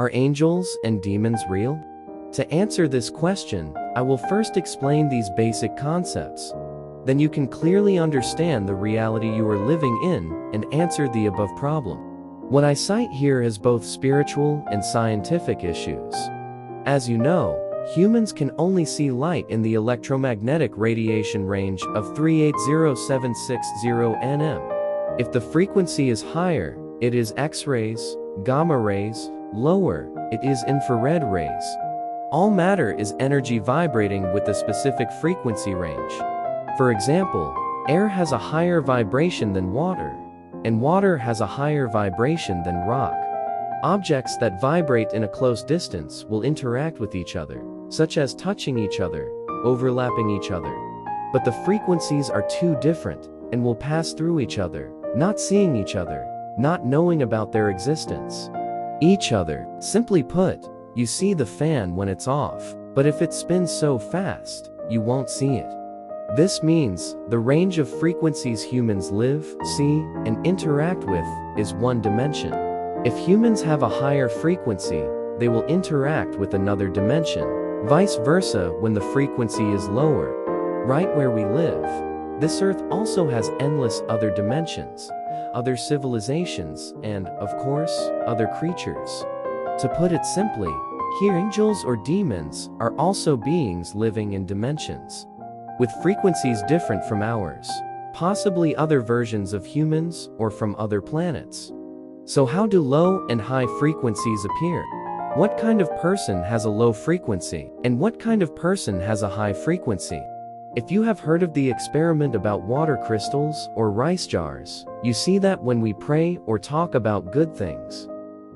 Are angels and demons real? To answer this question, I will first explain these basic concepts. Then you can clearly understand the reality you are living in and answer the above problem. What I cite here is both spiritual and scientific issues. As you know, humans can only see light in the electromagnetic radiation range of 380760 nm. If the frequency is higher, it is X-rays, gamma rays; lower, it is infrared rays. All matter is energy vibrating with a specific frequency range. For example, air has a higher vibration than water, and water has a higher vibration than rock. Objects that vibrate in a close distance will interact with each other, such as touching each other, overlapping each other. But the frequencies are too different, and will pass through each other, not seeing each other, not knowing about their existence. Each other. Simply put, you see the fan when it's off, but if it spins so fast, you won't see it. This means the range of frequencies humans live, see, and interact with is one dimension. If humans have a higher frequency, they will interact with another dimension. Vice versa when the frequency is lower. Right where we live, this earth also has endless other dimensions, other civilizations, and, of course, other creatures. To put it simply, here angels or demons are also beings living in dimensions, with frequencies different from ours, possibly other versions of humans or from other planets. So how do low and high frequencies appear? What kind of person has a low frequency, and what kind of person has a high frequency? If you have heard of the experiment about water crystals or rice jars, you see that when we pray or talk about good things,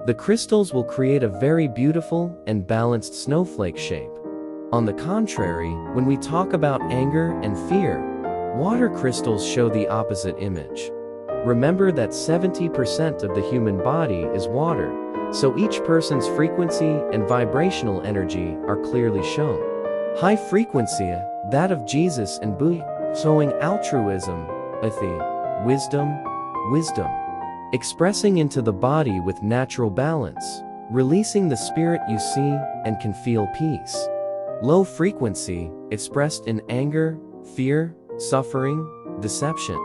the crystals will create a very beautiful and balanced snowflake shape. On the contrary, when we talk about anger and fear, water crystals show the opposite image. Remember that 70% of the human body is water, so each person's frequency and vibrational energy are clearly shown. High frequency, that of Jesus and Buddha, showing altruism, wisdom, expressing into the body with natural balance, releasing the spirit you see and can feel peace. Low frequency, expressed in anger, fear, suffering, deception.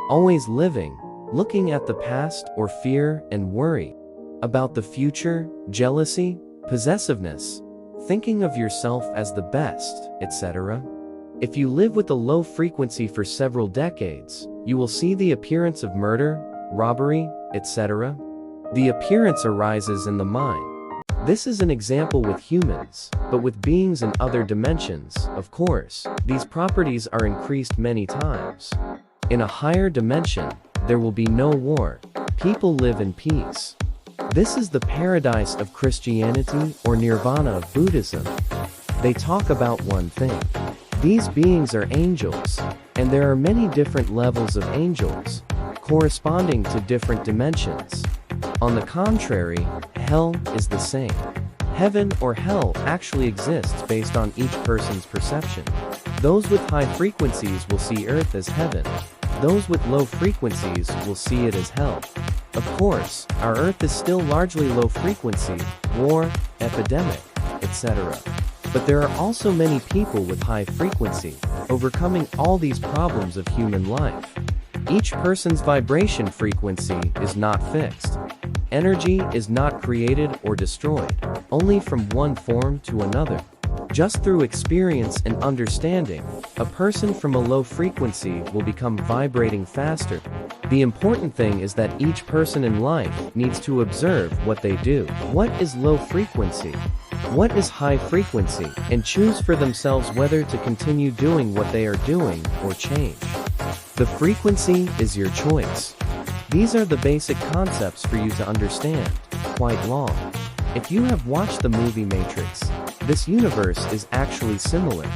Always living, looking at the past or fear and worry about the future, jealousy, possessiveness, thinking of yourself as the best, etc. If you live with a low frequency for several decades, you will see the appearance of murder, robbery, etc. The appearance arises in the mind. This is an example with humans, but with beings in other dimensions, of course, these properties are increased many times. In a higher dimension, there will be no war. People live in peace. This is the paradise of Christianity or nirvana of Buddhism. They talk about one thing. These beings are angels, and there are many different levels of angels, corresponding to different dimensions. On the contrary, hell is the same. Heaven or hell actually exists based on each person's perception. Those with high frequencies will see earth as heaven. Those with low frequencies will see it as hell. Of course, our earth is still largely low frequency, war, epidemic, etc. But there are also many people with high frequency, overcoming all these problems of human life. Each person's vibration frequency is not fixed. Energy is not created or destroyed, only from one form to another. Just through experience and understanding, a person from a low frequency will become vibrating faster. The important thing is that each person in life needs to observe what they do. What is low frequency? What is high frequency? And choose for themselves whether to continue doing what they are doing or change. The frequency is your choice. These are the basic concepts for you to understand, quite long. If you have watched the movie Matrix, this universe is actually similar.